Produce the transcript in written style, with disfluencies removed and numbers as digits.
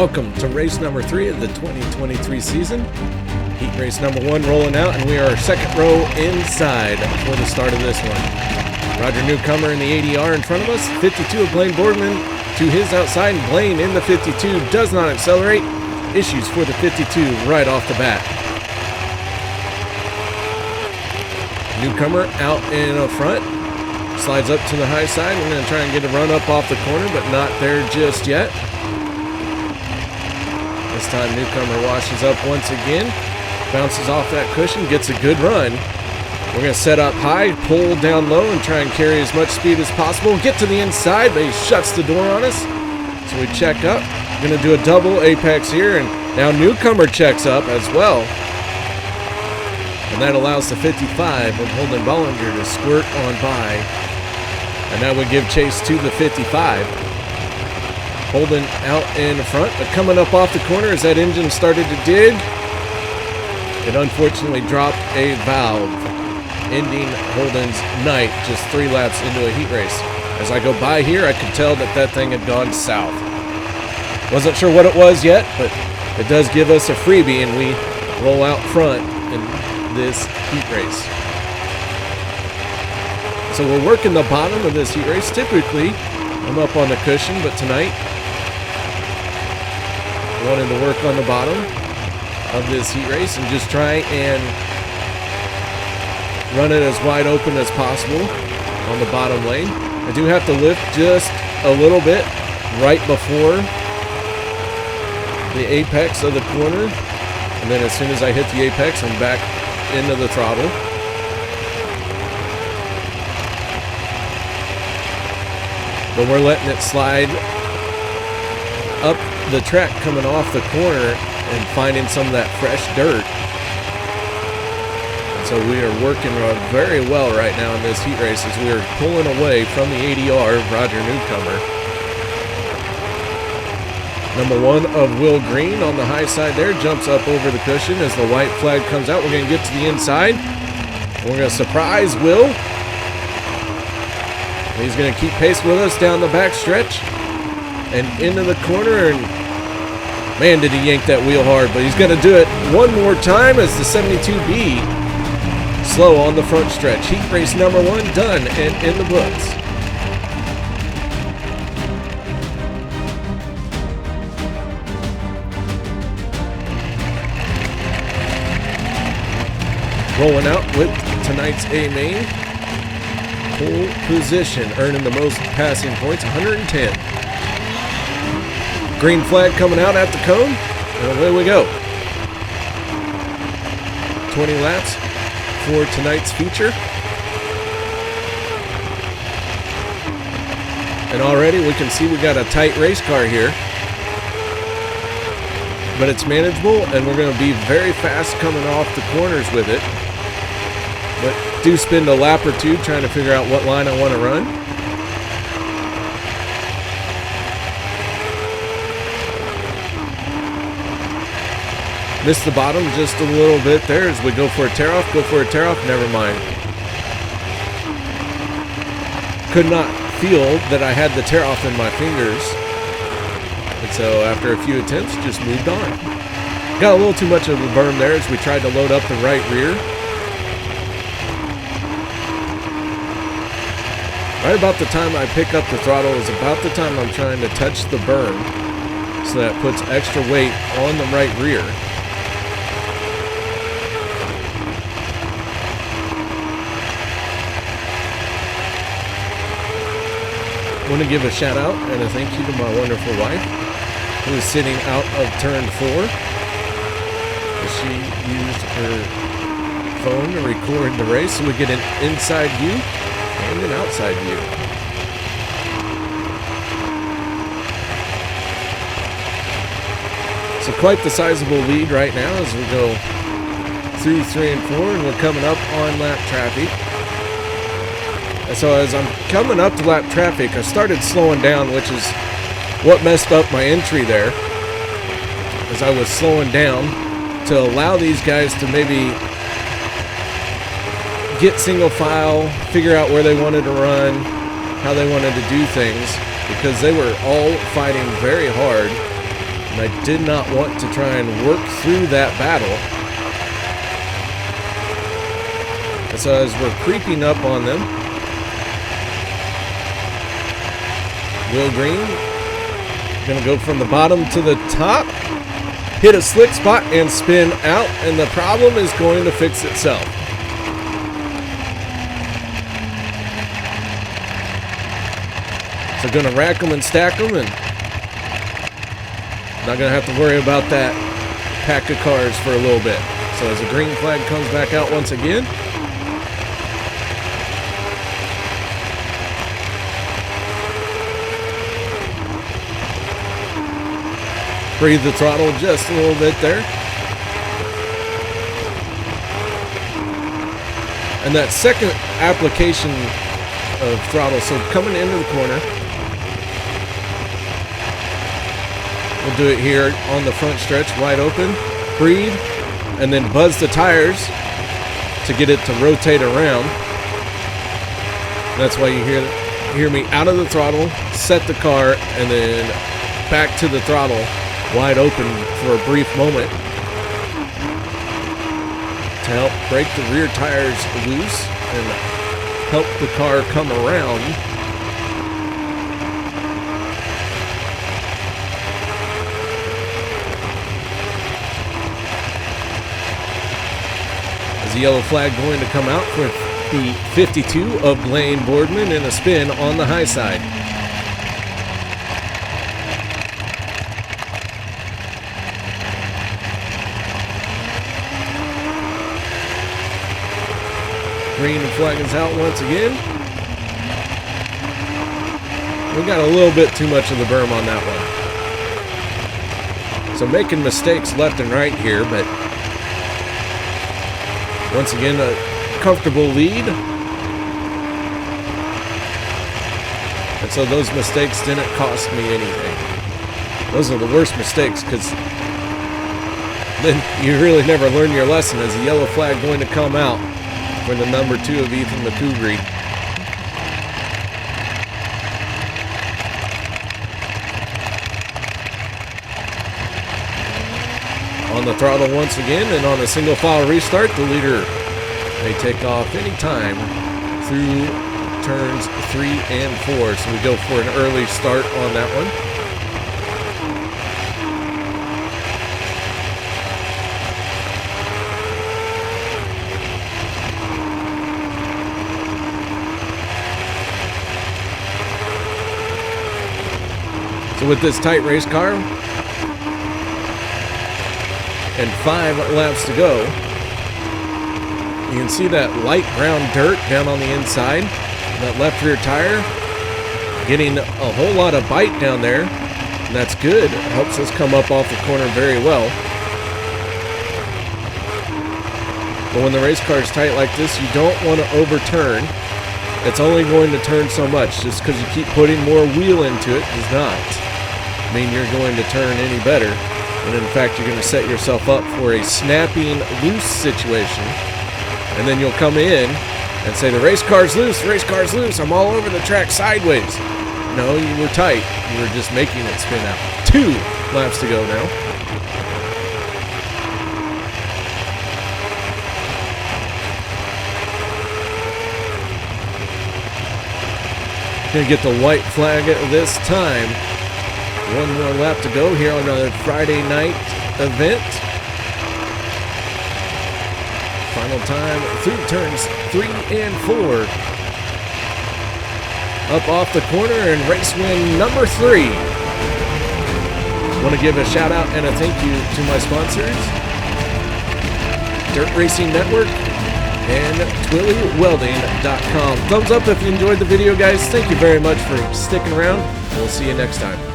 Welcome to race number 3 of the 2023 season. Heat race number 1 rolling out, and we are second row inside for the start of this one. Roger Newcomer in the ADR in front of us. 52 of Blaine Boardman to his outside, and Blaine in the 52 does not accelerate. Issues for the 52 right off the bat. Newcomer out in up front. Slides up to the high side. We're going to try and get a run up off the corner, but not there just yet. This time Newcomer washes up once again. Bounces off that cushion, gets a good run. We're going to set up high, pull down low, and try and carry as much speed as possible. Get to the inside, but he shuts the door on us. So we check up. Going to do a double apex here, and now Newcomer checks up as well. And that allows the 55 of Holden Bollinger to squirt on by. And that would give chase to the 55. Holden out in front, but coming up off the corner as that engine started to dig. It unfortunately dropped a valve, ending Holden's night just 3 laps into a heat race. As I go by here, I could tell that that thing had gone south. Wasn't sure what it was yet, but it does give us a freebie, and we roll out front in this heat race. So we're working the bottom of this heat race. Typically, I'm up on the cushion, but tonight, wanted to work on the bottom of this heat race and just try and run it as wide open as possible on the bottom lane. I do have to lift just a little bit right before the apex of the corner, and then as soon as I hit the apex, I'm back into the throttle. But we're letting it slide up the track coming off the corner and finding some of that fresh dirt. And so we are working very well right now in this heat race as we are pulling away from the ADR of Roger Newcomer. Number 1 of Will Green on the high side there jumps up over the cushion as the white flag comes out. We're going to get to the inside. We're going to surprise Will. He's going to keep pace with us down the back stretch and into the corner, and man, did he yank that wheel hard, but he's going to do it one more time as the 72B slow on the front stretch. Heat race number 1 done and in the books. Rolling out with tonight's A main. Pole position, earning the most passing points, 110. Green flag coming out at the cone, and away we go. 20 laps for tonight's feature. And already we can see we got a tight race car here. But it's manageable, and we're going to be very fast coming off the corners with it. But do spend a lap or two trying to figure out what line I want to run. Missed the bottom just a little bit there as we go for a tear-off. Never mind. Could not feel that I had the tear-off in my fingers. And so after a few attempts, just moved on. Got a little too much of a berm there as we tried to load up the right rear. Right about the time I pick up the throttle is about the time I'm trying to touch the berm. So that puts extra weight on the right rear. I want to give a shout out and a thank you to my wonderful wife who is sitting out of turn 4. She used her phone to record the race so we get an inside view and an outside view. So quite the sizable lead right now as we go through 3 and 4, and we're coming up on lap traffic. And so as I'm coming up to lap traffic, I started slowing down, which is what messed up my entry there. As I was slowing down to allow these guys to maybe get single file, figure out where they wanted to run, how they wanted to do things, because they were all fighting very hard And I did not want to try and work through that battle. And so as we're creeping up on them, Will Green gonna go from the bottom to the top, hit a slick spot and spin out, and the problem is going to fix itself. So gonna rack them and stack them, and not gonna have to worry about that pack of cars for a little bit. So as the green flag comes back out once again, breathe the throttle just a little bit there. And that second application of throttle, so coming into the corner, we'll do it here on the front stretch, wide open, breathe, and then buzz the tires to get it to rotate around. That's why you hear me out of the throttle, set the car, and then back to the throttle, wide open for a brief moment to help break the rear tires loose and help the car come around. As the yellow flag going to come out for the 52 of Blaine Boardman in a spin on the high side. Green flag is out once again. We got a little bit too much of the berm on that one. So making mistakes left and right here, but once again, a comfortable lead. And so those mistakes didn't cost me anything. Those are the worst mistakes, because then you really never learn your lesson. As the yellow flag going to come out for the number 2 of Ethan McCougry. On the throttle once again, and on a single file restart, the leader may take off anytime through turns 3 and 4. So we go for an early start on that one. So with this tight race car and 5 laps to go, you can see that light brown dirt down on the inside, that left rear tire getting a whole lot of bite down there, and that's good. It helps us come up off the corner very well. But when the race car is tight like this, you don't want to overturn. It's only going to turn so much. Just because you keep putting more wheel into it does not mean you're going to turn any better. And in fact, you're going to set yourself up for a snapping loose situation. And then you'll come in and say, the race car's loose, I'm all over the track sideways. No, you were tight. You were just making it spin out. 2 laps to go now. Gonna get the white flag this time. 1 more lap to go here on a Friday night event. Final time through turns 3 and 4. Up off the corner and race win number 3. Want to give a shout out and a thank you to my sponsors, Dirt Racing Network and TwillyWelding.com. Thumbs up if you enjoyed the video, guys. Thank you very much for sticking around. We'll see you next time.